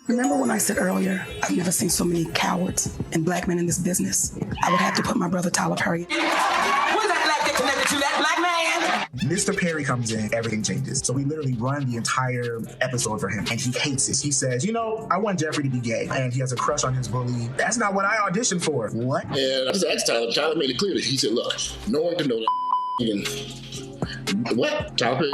Remember when I said earlier, I've never seen so many cowards and black men in this business? I would have to put my brother Tyler Perry. When's that black get connected to that black man? Mr. Perry comes in, everything changes. So we literally run the entire episode for him, and he hates it. He says, you know, I want Jeffrey to be gay, and he has a crush on his bully. That's not what I auditioned for. What? And I just asked Tyler. Tyler made it clear that he said, look, no one can know that even. What? Tyler Perry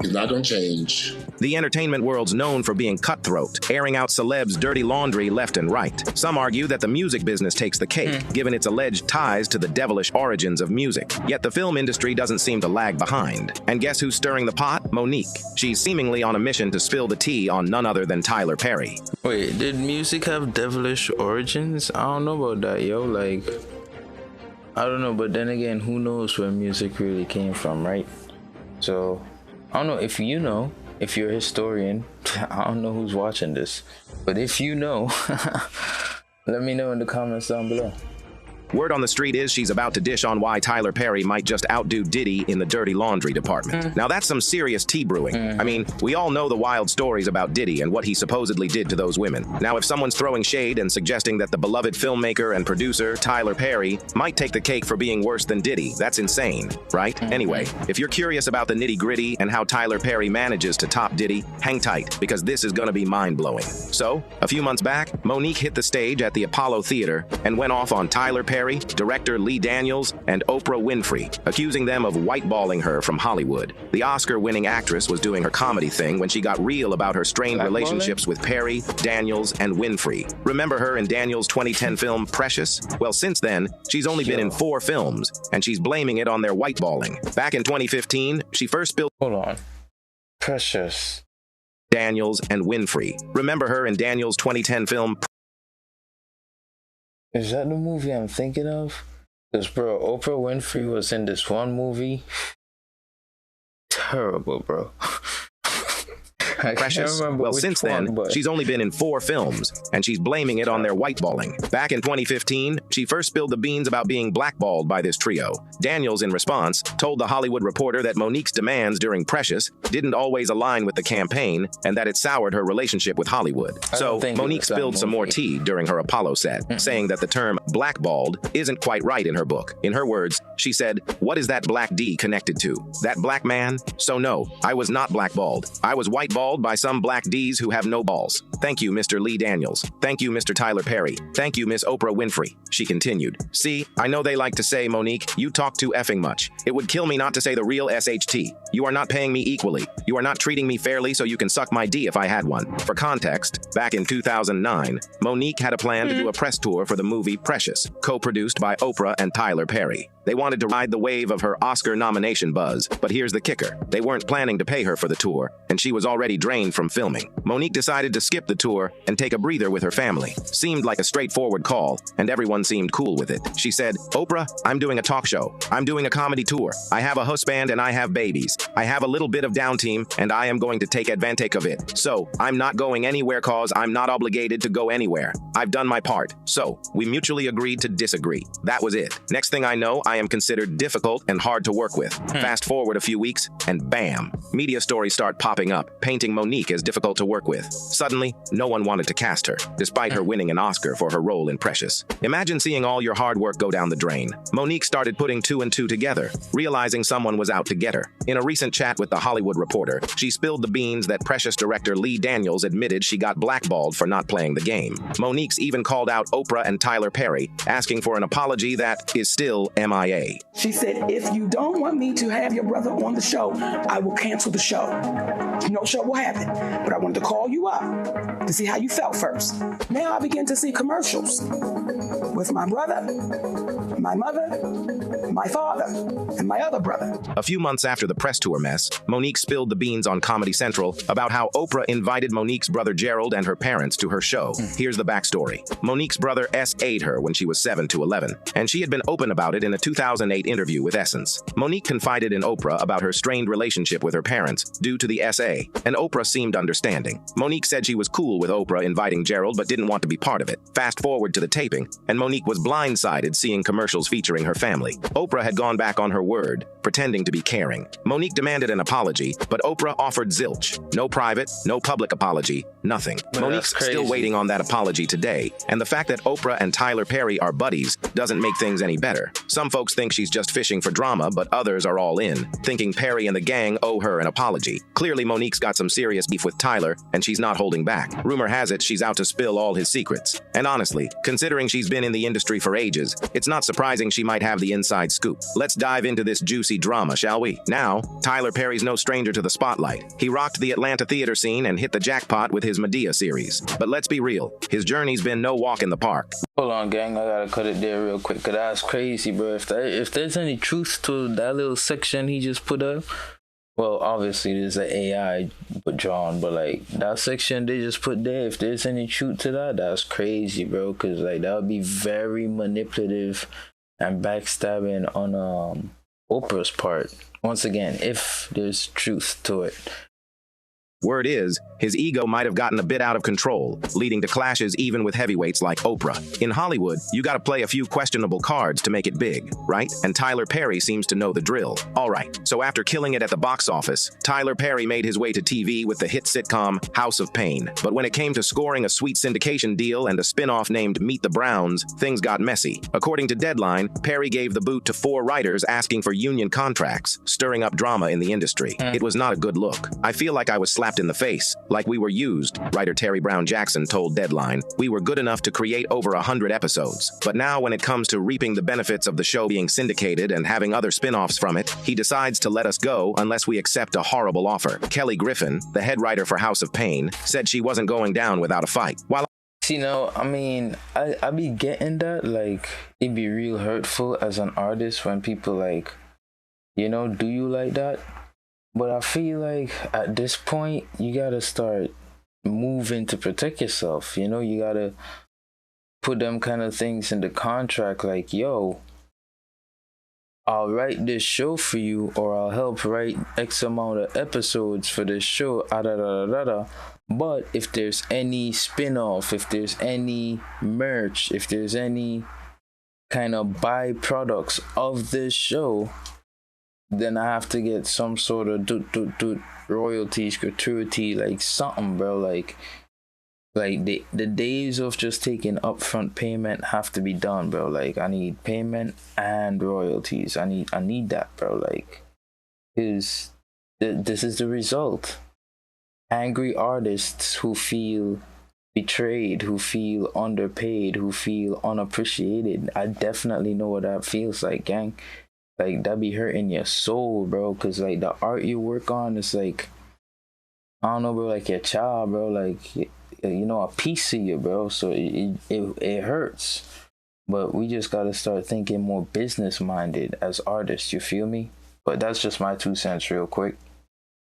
is not going to change. The entertainment world's known for being cutthroat, airing out celebs' dirty laundry left and right. Some argue that the music business takes the cake, given its alleged ties to the devilish origins of music. Yet the film industry doesn't seem to lag behind. And guess who's stirring the pot? Monique. She's seemingly on a mission to spill the tea on none other than Tyler Perry. Wait, did music have devilish origins? I don't know about that, yo. Like, I don't know, but then again, who knows where music really came from, right? So, I don't know if you know. If you're a historian, I don't know who's watching this, but if you know, let me know in the comments down below. Word on the street is she's about to dish on why Tyler Perry might just outdo Diddy in the dirty laundry department. Now that's some serious tea brewing. I mean, we all know the wild stories about Diddy and what he supposedly did to those women. Now if someone's throwing shade and suggesting that the beloved filmmaker and producer, Tyler Perry, might take the cake for being worse than Diddy, that's insane, right? Anyway, if you're curious about the nitty-gritty and how Tyler Perry manages to top Diddy, hang tight, because this is gonna be mind-blowing. So, a few months back, Monique hit the stage at the Apollo Theater and went off on Tyler Perry, director Lee Daniels, and Oprah Winfrey, accusing them of whiteballing her from Hollywood. The Oscar-winning actress was doing her comedy thing when she got real about her strained relationships with Perry, Daniels, and Winfrey. Remember her in Daniels' 2010 film Precious? Well, since then, she's only been in 4 films, and she's blaming it on their whiteballing. Back in 2015, she first spilled Hold on. Precious. Daniels and Winfrey. Remember her in Daniels' 2010 film Is that the movie I'm thinking of? Because, bro, Oprah Winfrey was in this one movie. Terrible, bro. Precious? Well, since then, she's only been in 4 films, and she's blaming it on their whiteballing. Back in 2015, she first spilled the beans about being blackballed by this trio. Daniels, in response, told The Hollywood Reporter that Monique's demands during Precious didn't always align with the campaign, and that it soured her relationship with Hollywood. So, Monique spilled some more tea during her Apollo set, saying that the term blackballed isn't quite right in her book. In her words, she said, "What is that black D connected to? That black man? So no, I was not blackballed. I was whiteballed by some black Ds who have no balls. Thank you, Mr. Lee Daniels. Thank you, Mr. Tyler Perry. Thank you, Miss Oprah Winfrey." She continued, "See, I know they like to say, Monique, you talk too effing much. It would kill me not to say the real SHT. You are not paying me equally. You are not treating me fairly so you can suck my D if I had one." For context, back in 2009, Monique had a plan to do a press tour for the movie Precious, co-produced by Oprah and Tyler Perry. They wanted to ride the wave of her Oscar nomination buzz, but here's the kicker. They weren't planning to pay her for the tour, and she was already drained from filming. Monique decided to skip the tour and take a breather with her family. Seemed like a straightforward call, and everyone seemed cool with it. She said, "Oprah, I'm doing a talk show. I'm doing a comedy tour. I have a husband and I have babies. I have a little bit of down team, and I am going to take advantage of it. So, I'm not going anywhere cause I'm not obligated to go anywhere. I've done my part. So, we mutually agreed to disagree. That was it. Next thing I know, I am considered difficult and hard to work with. Fast forward a few weeks, and bam, media stories start popping up, painting Monique as difficult to work with. Suddenly, no one wanted to cast her, despite her winning an Oscar for her role in Precious. Imagine seeing all your hard work go down the drain. Monique started putting 2 and 2 together, realizing someone was out to get her. In a recent chat with The Hollywood Reporter, she spilled the beans that Precious director Lee Daniels admitted she got blackballed for not playing the game. Monique's even called out Oprah and Tyler Perry, asking for an apology that is still MIA. She said, "If you don't want me to have your brother on the show, I will cancel the show. No show will happen. But I wanted to call you up to see how you felt first." Now I begin to see commercials with my brother, my mother, my father, and my other brother. A few months after the press tour mess, Monique spilled the beans on Comedy Central about how Oprah invited Monique's brother Gerald and her parents to her show. Here's the backstory. Monique's brother S.'d her when she was 7 to 11, and she had been open about it in a 2008 interview with Essence. Monique confided in Oprah about her strained relationship with her parents due to the SA, and Oprah seemed understanding. ending. Monique said she was cool with Oprah inviting Gerald but didn't want to be part of it. Fast forward to the taping, and Monique was blindsided seeing commercials featuring her family. Oprah had gone back on her word, pretending to be caring. Monique demanded an apology, but Oprah offered zilch. No private, no public apology, nothing. Man, Monique's still waiting on that apology today, and the fact that Oprah and Tyler Perry are buddies doesn't make things any better. Some folks think she's just fishing for drama, but others are all in, thinking Perry and the gang owe her an apology. Clearly, Monique's got some serious beef with Tyler, and she's not holding back. Rumor has it she's out to spill all his secrets. And honestly, considering she's been in the industry for ages, it's not surprising she might have the inside scoop. Let's dive into this juicy drama, shall we? Now, Tyler Perry's no stranger to the spotlight. He rocked the Atlanta theater scene and hit the jackpot with his Medea series. But let's be real, his journey's been no walk in the park. Hold on, gang. I gotta cut it there real quick, cause that's crazy, bro. If there's any truth to that little section he just put up, well, obviously there's an AI drawn, but like that section they just put there, if there's any truth to that, that's crazy, bro. Cause like that would be very manipulative and backstabbing on Oprah's part. Once again, if there's truth to it. Word is, his ego might have gotten a bit out of control, leading to clashes even with heavyweights like Oprah. In Hollywood, you gotta play a few questionable cards to make it big, right? And Tyler Perry seems to know the drill. Alright, so after killing it at the box office, Tyler Perry made his way to TV with the hit sitcom House of Pain. But when it came to scoring a sweet syndication deal and a spin-off named Meet the Browns, things got messy. According to Deadline, Perry gave the boot to 4 writers asking for union contracts, stirring up drama in the industry. It was not a good look. I feel like I was slapped in the face, like we were used, writer Terry Brown Jackson told Deadline. We were good enough to create over 100 episodes. But now when it comes to reaping the benefits of the show being syndicated and having other spin-offs from it, he decides to let us go unless we accept a horrible offer. Kelly Griffin, the head writer for House of Pain, said she wasn't going down without a fight. While You know, I mean, I be getting that, like, it'd be real hurtful as an artist when people like, you know, do you like that? But I feel like at this point, you gotta start moving to protect yourself. You know, you gotta put them kind of things in the contract, like, yo, I'll write this show for you, or I'll help write X amount of episodes for this show, but if there's any spin-off, if there's any merch, if there's any kind of byproducts of this show, then I have to get some sort of royalties, gratuity, like something, bro. Like the days of just taking upfront payment have to be done, bro. Like I need payment and royalties. I need that, bro. Like, this is the result. Angry artists who feel betrayed, who feel underpaid, who feel unappreciated. I definitely know what that feels like, gang. Like, that be hurting your soul, bro. Cause like the art you work on is like, I don't know, bro, like your child, bro. Like, you know, a piece of you, bro. So it hurts. But we just gotta start thinking more business minded as artists, you feel me? But that's just my 2 cents real quick.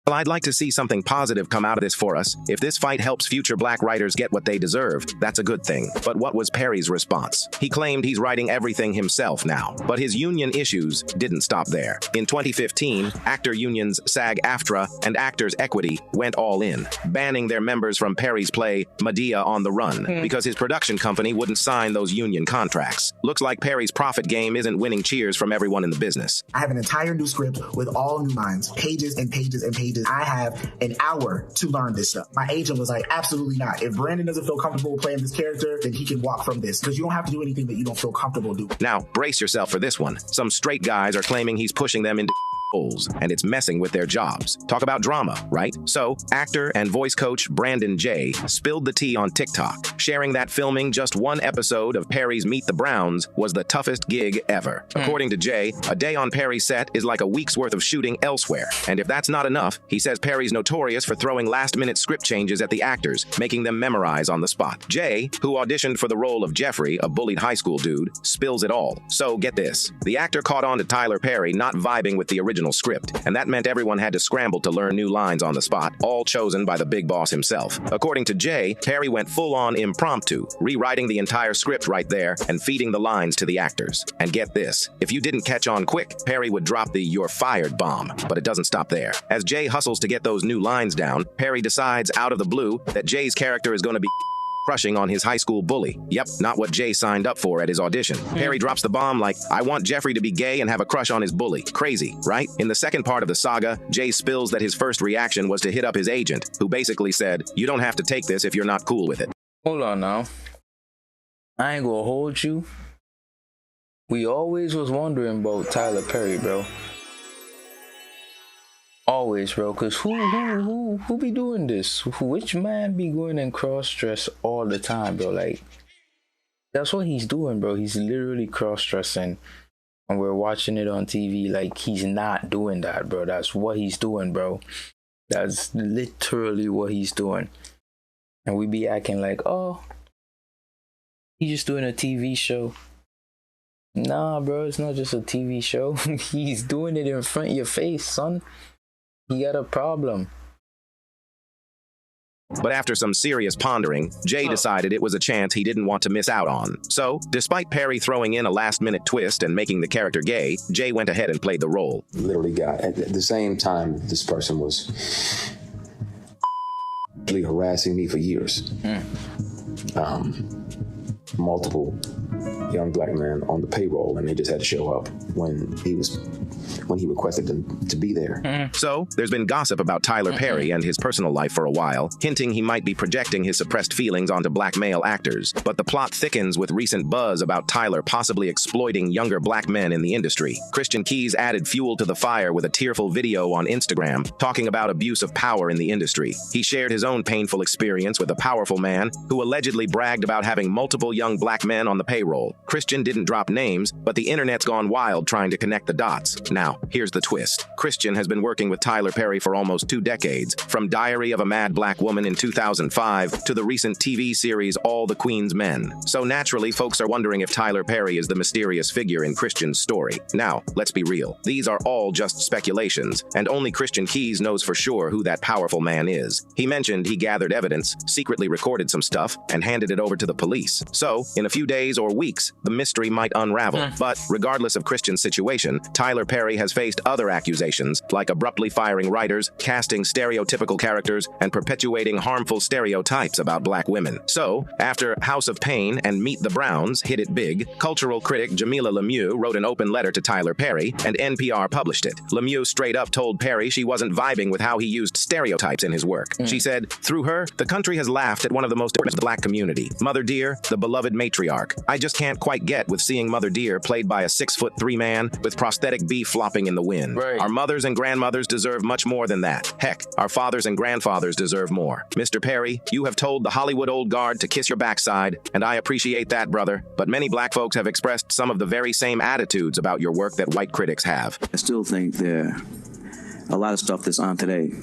Well, I'd like to see something positive come out of this for us. If this fight helps future black writers get what they deserve, that's a good thing. But what was Perry's response? He claimed he's writing everything himself now, but his union issues didn't stop there. In 2015, actor unions SAG-AFTRA and Actors Equity went all in, banning their members from Perry's play Medea on the Run because his production company wouldn't sign those union contracts. Looks like Perry's profit game isn't winning cheers from everyone in the business. I have an entire new script with all new lines, pages and pages and pages. I have an hour to learn this stuff. My agent was like, absolutely not. If Brandon doesn't feel comfortable playing this character, then he can walk from this, because you don't have to do anything that you don't feel comfortable doing. Now, brace yourself for this one. Some straight guys are claiming he's pushing them into holes, and it's messing with their jobs. Talk about drama, right? So, actor and voice coach Brandon J spilled the tea on TikTok, sharing that filming just one episode of Perry's Meet the Browns was the toughest gig ever. According to Jay, a day on Perry's set is like a week's worth of shooting elsewhere. And if that's not enough, he says Perry's notorious for throwing last-minute script changes at the actors, making them memorize on the spot. Jay, who auditioned for the role of Jeffrey, a bullied high school dude, spills it all. So get this. The actor caught on to Tyler Perry not vibing with the original original script, and that meant everyone had to scramble to learn new lines on the spot, all chosen by the big boss himself. According to Jay, Perry went full-on impromptu, rewriting the entire script right there and feeding the lines to the actors. And get this, if you didn't catch on quick, Perry would drop the "you're fired" bomb. But it doesn't stop there. As Jay hustles to get those new lines down, Perry decides out of the blue that Jay's character is going to be crushing on his high school bully. Yep, not what Jay signed up for at his audition. Perry drops the bomb like, "I want Jeffrey to be gay and have a crush on his bully." Crazy, right? In the second part of the saga, Jay spills that his first reaction was to hit up his agent, who basically said, "You don't have to take this if you're not cool with it." Hold on now. I ain't gonna hold you. We always was wondering about Tyler Perry, bro. Always, bro, cause who be doing this? Which man be going in cross-dress all the time, bro? Like, that's what he's doing, bro. He's literally cross-dressing, and we're watching it on TV. Like, he's not doing that, bro. That's what he's doing, bro. That's literally what he's doing. And we be acting like, oh, he's just doing a TV show. Nah, bro, it's not just a TV show. He's doing it in front of your face, son. He got a problem. But after some serious pondering, Jay decided it was a chance he didn't want to miss out on. So, despite Perry throwing in a last-minute twist and making the character gay, Jay went ahead and played the role. Literally got, at the same time, this person was harassing me for years. Multiple young black men on the payroll, and they just had to show up when he requested them to be there. So, there's been gossip about Tyler Perry and his personal life for a while, hinting he might be projecting his suppressed feelings onto black male actors. But the plot thickens with recent buzz about Tyler possibly exploiting younger black men in the industry. Christian Keys added fuel to the fire with a tearful video on Instagram talking about abuse of power in the industry. He shared his own painful experience with a powerful man who allegedly bragged about having multiple young black men on the payroll. Christian didn't drop names, but the internet's gone wild trying to connect the dots. Now, here's the twist. Christian has been working with Tyler Perry for almost 2 decades, from Diary of a Mad Black Woman in 2005 to the recent TV series All the Queen's Men. So naturally, folks are wondering if Tyler Perry is the mysterious figure in Christian's story. Now, let's be real. These are all just speculations, and only Christian Keys knows for sure who that powerful man is. He mentioned he gathered evidence, secretly recorded some stuff, and handed it over to the police. So, in a few days or weeks, the mystery might unravel. But regardless of Christian's situation, Tyler Perry has faced other accusations, like abruptly firing writers, casting stereotypical characters, and perpetuating harmful stereotypes about black women. So, after House of Pain and Meet the Browns hit it big, cultural critic Jamila Lemieux wrote an open letter to Tyler Perry, and NPR published it. Lemieux straight up told Perry she wasn't vibing with how he used stereotypes in his work. She said, "Through her, the country has laughed at one of the most of the black community. Mother Dear, the beloved matriarch. I just can't quite get with seeing Mother Dear played by a 6'3" man with prosthetic beef flopping in the wind. Right. Our mothers and grandmothers deserve much more than that. Heck, our fathers and grandfathers deserve more. Mr. Perry, you have told the Hollywood old guard to kiss your backside, and I appreciate that, brother. But many black folks have expressed some of the very same attitudes about your work that white critics have." I still think there a lot of stuff that's on today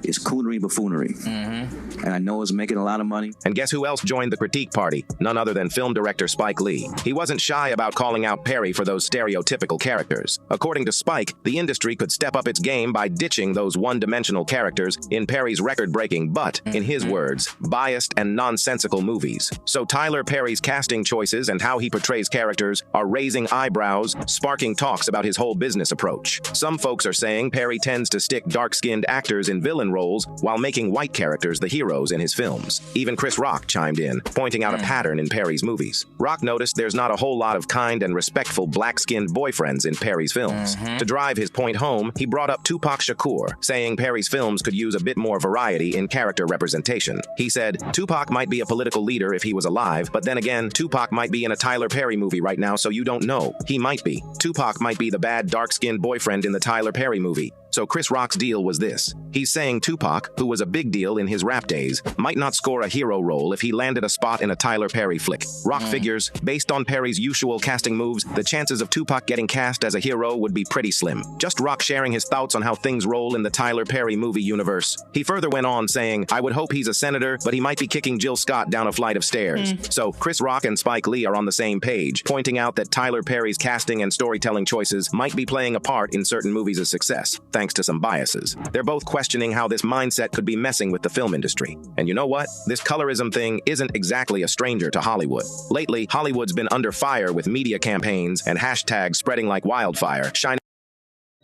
is coonery buffoonery. And I know it's making a lot of money. And guess who else joined the critique party? None other than film director Spike Lee. He wasn't shy about calling out Perry for those stereotypical characters. According to Spike, the industry could step up its game by ditching those one-dimensional characters in Perry's record-breaking but, in his words, biased and nonsensical movies. So Tyler Perry's casting choices and how he portrays characters are raising eyebrows, sparking talks about his whole business approach. Some folks are saying Perry tends to stick dark-skinned actors in villain roles while making white characters the heroes in his films. Even Chris Rock chimed in, pointing out a pattern in Perry's movies. Rock noticed there's not a whole lot of kind and respectful black-skinned boyfriends in Perry's films. To drive his point home, he brought up Tupac Shakur, saying Perry's films could use a bit more variety in character representation. He said, "Tupac might be a political leader if he was alive, but then again, Tupac might be in a Tyler Perry movie right now, so you don't know. He might be. Tupac might be the bad dark-skinned boyfriend in the Tyler Perry movie. So Chris Rock's deal was this. He's saying Tupac, who was a big deal in his rap days, might not score a hero role if he landed a spot in a Tyler Perry flick. Rock figures, based on Perry's usual casting moves, the chances of Tupac getting cast as a hero would be pretty slim. Just Rock sharing his thoughts on how things roll in the Tyler Perry movie universe. He further went on saying, I would hope he's a senator, but he might be kicking Jill Scott down a flight of stairs. So Chris Rock and Spike Lee are on the same page, pointing out that Tyler Perry's casting and storytelling choices might be playing a part in certain movies' success, thanks to some biases. They're both questioning how this mindset could be messing with the film industry. And you know what? This colorism thing isn't exactly a stranger to Hollywood. Lately, Hollywood's been under fire with media campaigns and hashtags spreading like wildfire, shining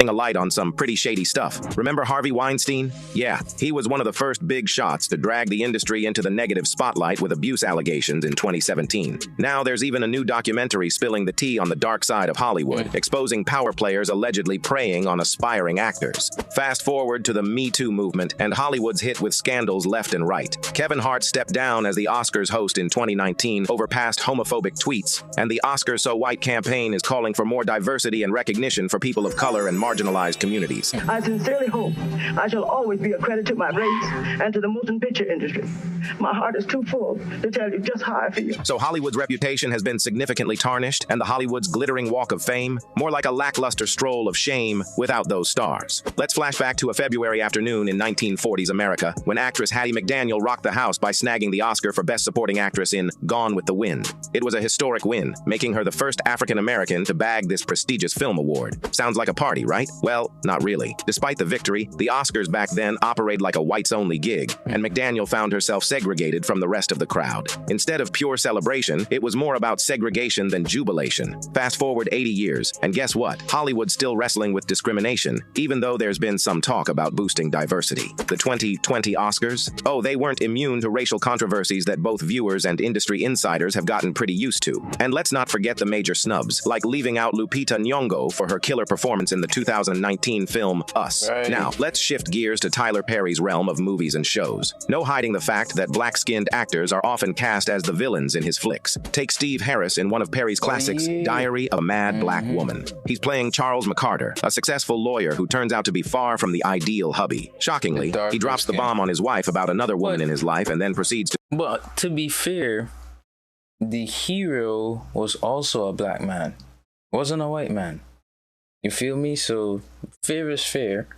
a light on some pretty shady stuff. Remember Harvey Weinstein? Yeah, he was one of the first big shots to drag the industry into the negative spotlight with abuse allegations in 2017. Now there's even a new documentary spilling the tea on the dark side of Hollywood, exposing power players allegedly preying on aspiring actors. Fast forward to the Me Too movement, and Hollywood's hit with scandals left and right. Kevin Hart stepped down as the Oscars host in 2019 over past homophobic tweets, and the Oscars So White campaign is calling for more diversity and recognition for people of color and marginalized communities. I sincerely hope I shall always be a credit to my race and to the motion picture industry. My heart is too full to tell you just how I feel. So Hollywood's reputation has been significantly tarnished, and the Hollywood's glittering walk of fame, more like a lackluster stroll of shame without those stars. Let's flash back to a February afternoon in 1940s America, when actress Hattie McDaniel rocked the house by snagging the Oscar for Best Supporting Actress in Gone with the Wind. It was a historic win, making her the first African-American to bag this prestigious film award. Sounds like a party, right? Well, not really. Despite the victory, the Oscars back then operated like a whites-only gig, and McDaniel found herself segregated from the rest of the crowd. Instead of pure celebration, it was more about segregation than jubilation. Fast forward 80 years, and guess what? Hollywood's still wrestling with discrimination, even though there's been some talk about boosting diversity. The 2020 Oscars? Oh, they weren't immune to racial controversies that both viewers and industry insiders have gotten pretty used to. And let's not forget the major snubs, like leaving out Lupita Nyong'o for her killer performance in the 2019 film Us. Right. Now, let's shift gears to Tyler Perry's realm of movies and shows. No hiding the fact that black-skinned actors are often cast as the villains in his flicks. Take Steve Harris in one of Perry's classics, Diary of a Mad Black Woman. He's playing Charles McCarter, a successful lawyer who turns out to be far from the ideal hubby. Shockingly, he drops the bomb on his wife about another woman in his life and then proceeds to... But to be fair, the hero was also a black man. Wasn't a white man. You feel me? So fair is fair.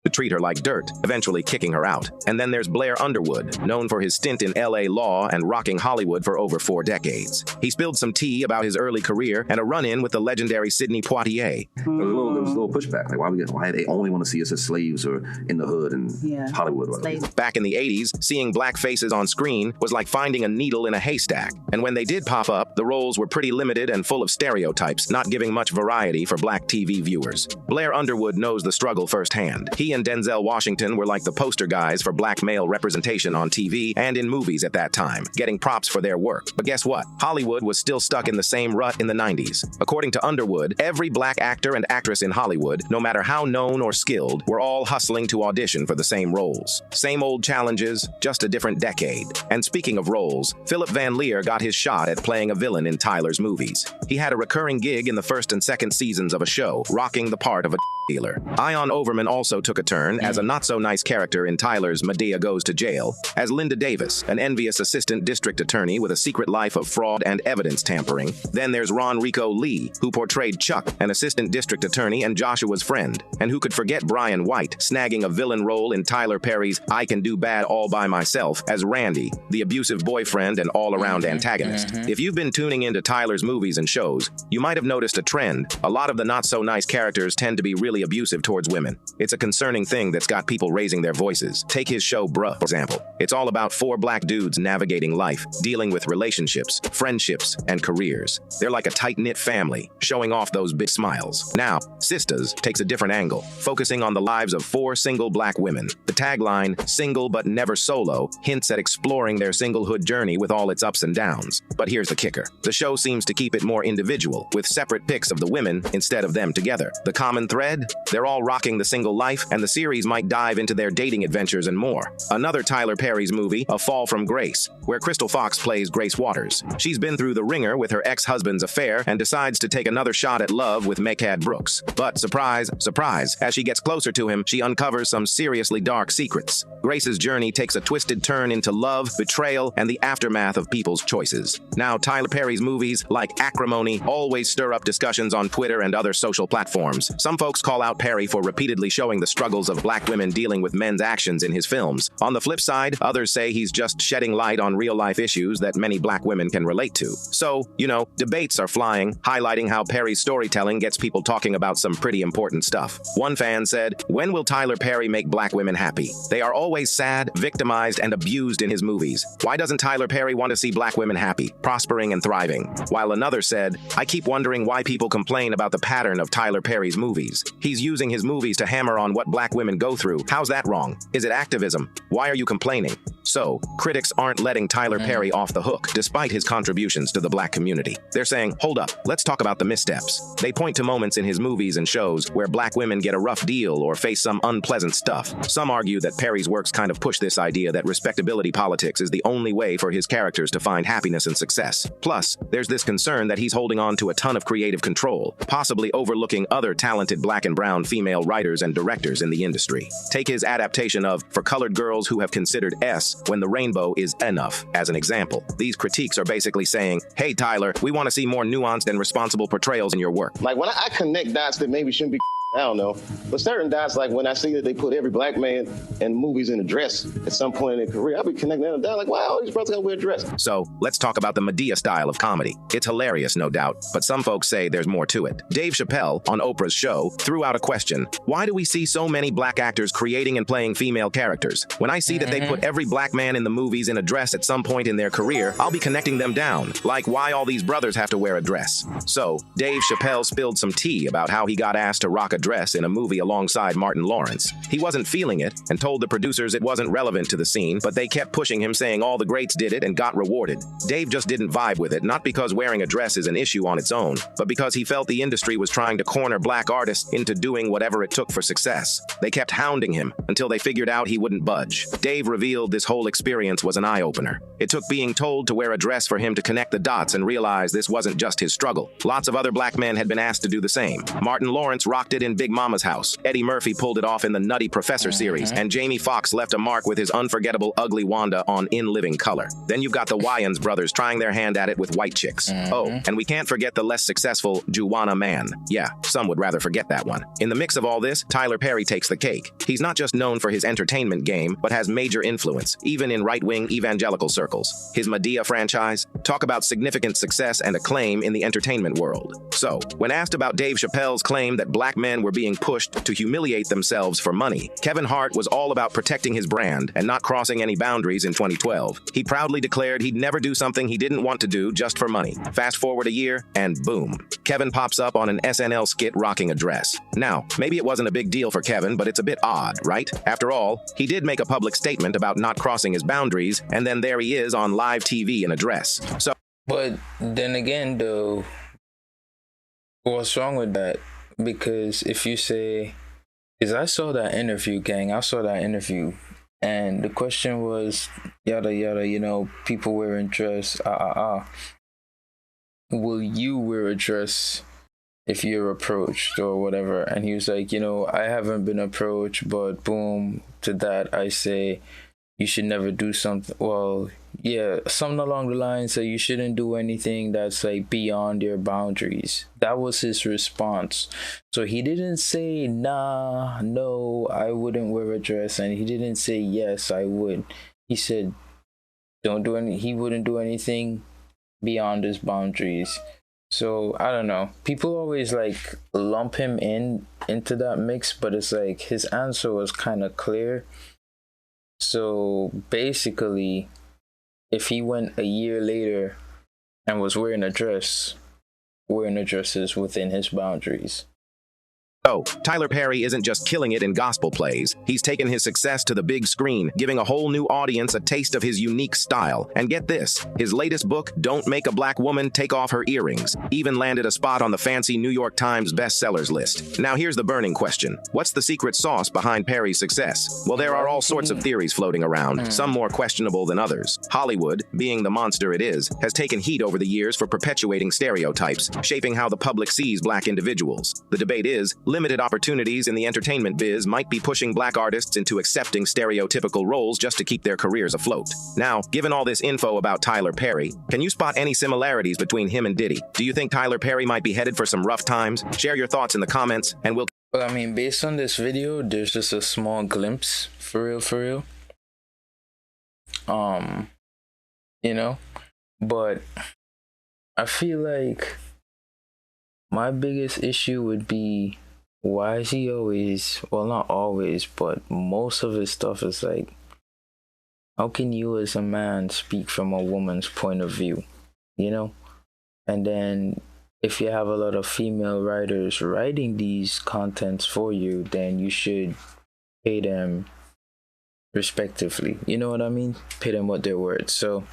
To treat her like dirt, eventually kicking her out. And then there's Blair Underwood, known for his stint in LA law and rocking Hollywood for over 4 decades. He spilled some tea about his early career and a run-in with the legendary Sidney Poitier. There was a little pushback, like why they only want to see us as slaves or in the hood and Hollywood. Back in the 80s, seeing black faces on screen was like finding a needle in a haystack. And when they did pop up, the roles were pretty limited and full of stereotypes, not giving much variety for black TV viewers. Blair Underwood knows the struggle firsthand. He and Denzel Washington were like the poster guys for black male representation on TV and in movies at that time, getting props for their work. But guess what? Hollywood was still stuck in the same rut in the 90s. According to Underwood, every black actor and actress in Hollywood, no matter how known or skilled, were all hustling to audition for the same roles. Same old challenges, just a different decade. And speaking of roles, Philip Van Leer got his shot at playing a villain in Tyler's movies. He had a recurring gig in the first and second seasons of a show, rocking the part of a dealer. Ion Overman also took a turn as a not-so-nice character in Tyler's Madea Goes to Jail, as Linda Davis, an envious assistant district attorney with a secret life of fraud and evidence tampering. Then there's Ron Rico Lee, who portrayed Chuck, an assistant district attorney and Joshua's friend. And who could forget Brian White, snagging a villain role in Tyler Perry's I Can Do Bad All By Myself as Randy, the abusive boyfriend and all-around antagonist. If you've been tuning into Tyler's movies and shows, you might have noticed a trend. A lot of the not-so-nice characters tend to be really abusive towards women. It's a concerning thing that's got people raising their voices. Take his show Bruh, for example. It's all about 4 black dudes navigating life, dealing with relationships, friendships, and careers. They're like a tight-knit family, showing off those big smiles. Now, Sisters takes a different angle, focusing on the lives of 4 single black women. The tagline, single but never solo, hints at exploring their singlehood journey with all its ups and downs. But here's the kicker. The show seems to keep it more individual, with separate pics of the women instead of them together. The common thread? They're all rocking the single life and and the series might dive into their dating adventures and more. Another Tyler Perry's movie, A Fall from Grace, where Crystal Fox plays Grace Waters. She's been through the ringer with her ex-husband's affair and decides to take another shot at love with Mehcad Brooks. But surprise, surprise, as she gets closer to him, she uncovers some seriously dark secrets. Grace's journey takes a twisted turn into love, betrayal, and the aftermath of people's choices. Now, Tyler Perry's movies, like Acrimony, always stir up discussions on Twitter and other social platforms. Some folks call out Perry for repeatedly showing the struggles of black women dealing with men's actions in his films. On the flip side, others say he's just shedding light on real-life issues that many black women can relate to. So, debates are flying, highlighting how Perry's storytelling gets people talking about some pretty important stuff. One fan said, "When will Tyler Perry make black women happy? They are always sad, victimized, and abused in his movies. Why doesn't Tyler Perry want to see black women happy, prospering, and thriving?" While another said, "I keep wondering why people complain about the pattern of Tyler Perry's movies. He's using his movies to hammer on what black women go through. How's that wrong? Is it activism? Why are you complaining?" So, critics aren't letting Tyler Perry off the hook, despite his contributions to the black community. They're saying, hold up, let's talk about the missteps. They point to moments in his movies and shows where black women get a rough deal or face some unpleasant stuff. Some argue that Perry's works kind of push this idea that respectability politics is the only way for his characters to find happiness and success. Plus, there's this concern that he's holding on to a ton of creative control, possibly overlooking other talented black and brown female writers and directors in the industry. Take his adaptation of For Colored Girls Who Have Considered S When the Rainbow Is Enough as an example. These critiques are basically saying, hey Tyler, we want to see more nuanced and responsible portrayals in your work. Like when I connect dots that maybe shouldn't be, I don't know, but certain dots, like when I see that they put every black man in movies in a dress at some point in their career, I'll be connecting that down like, wow, these brothers gotta wear a dress. So let's talk about the Medea style of comedy. It's hilarious, no doubt, but some folks say there's more to it. Dave Chappelle, on Oprah's show, threw out a question. Why do we see so many black actors creating and playing female characters? When I see that they put every black man in the movies in a dress at some point in their career, I'll be connecting them down. Like why all these brothers have to wear a dress. So, Dave Chappelle spilled some tea about how he got asked to rock a dress in a movie alongside Martin Lawrence. He wasn't feeling it and told the producers it wasn't relevant to the scene, but they kept pushing him saying all the greats did it and got rewarded. Dave just didn't vibe with it, not because wearing a dress is an issue on its own, but because he felt the industry was trying to corner black artists into doing whatever it took for success. They kept hounding him until they figured out he wouldn't budge. Dave revealed this whole experience was an eye-opener. It took being told to wear a dress for him to connect the dots and realize this wasn't just his struggle. Lots of other black men had been asked to do the same. Martin Lawrence rocked it in Big Mama's House. Eddie Murphy pulled it off in the Nutty Professor series, and Jamie Foxx left a mark with his unforgettable Ugly Wanda on In Living Color. Then you've got the Wayans brothers trying their hand at it with White Chicks. Oh, and we can't forget the less successful Juwanna Mann. Yeah, some would rather forget that one. In the mix of all this, Tyler Perry takes the cake. He's not just known for his entertainment game, but has major influence, even in right-wing evangelical circles. His Medea franchise, talk about significant success and acclaim in the entertainment world. So, when asked about Dave Chappelle's claim that black men were being pushed to humiliate themselves for money, Kevin Hart was all about protecting his brand and not crossing any boundaries in 2012. He proudly declared he'd never do something he didn't want to do just for money. Fast forward a year, and boom, Kevin pops up on an SNL skit rocking a dress. Now, maybe it wasn't a big deal for Kevin, but it's a bit odd, right? After all, he did make a public statement about not crossing his boundaries, and then there he is on live TV in a dress. So, but then again, though, what's wrong with that? Because if you say, because I saw that interview, gang, and the question was, yada, yada, people wearing dress, will you wear a dress if you're approached or whatever? And he was like, I haven't been approached, but boom, to that I say, you should never do something, well, yeah, something along the lines that you shouldn't do anything that's like beyond your boundaries. That was his response. So he didn't say, nah, no, I wouldn't wear a dress. And he didn't say, yes, I would. He said, he wouldn't do anything beyond his boundaries. So I don't know. People always like lump him into that mix, but it's like his answer was kind of clear. So basically, if he went a year later and was wearing a dress is within his boundaries. Oh, Tyler Perry isn't just killing it in gospel plays. He's taken his success to the big screen, giving a whole new audience a taste of his unique style. And get this, his latest book, Don't Make a Black Woman Take Off Her Earrings, even landed a spot on the fancy New York Times bestsellers list. Now here's the burning question. What's the secret sauce behind Perry's success? Well, there are all sorts of theories floating around, some more questionable than others. Hollywood, being the monster it is, has taken heat over the years for perpetuating stereotypes, shaping how the public sees black individuals. The debate is, limited opportunities in the entertainment biz might be pushing black artists into accepting stereotypical roles just to keep their careers afloat. Now, given all this info about Tyler Perry, can you spot any similarities between him and Diddy? Do you think Tyler Perry might be headed for some rough times? Share your thoughts in the comments, and we'll... Well, I mean, based on this video, there's just a small glimpse, for real. You know? But I feel like my biggest issue would be, why is he always, well, not always, but most of his stuff is like, how can you as a man speak from a woman's point of view, you know? And then if you have a lot of female writers writing these contents for you, then you should pay them respectively. You know what I mean? Pay them what they're worth. So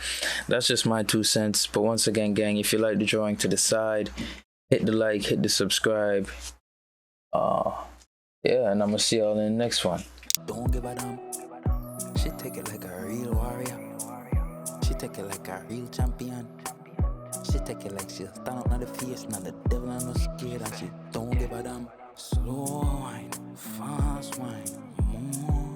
that's just my 2 cents. But once again, gang, if you like the drawing to the side, hit the like, hit the subscribe. Yeah, and I'm gonna see y'all in the next one. Don't give a damn. She take it like a real warrior. She take it like a real champion. She take it like she'll stand up on the face, not the devil and no scared, and she don't give a damn. Slow wine, fast wine, more.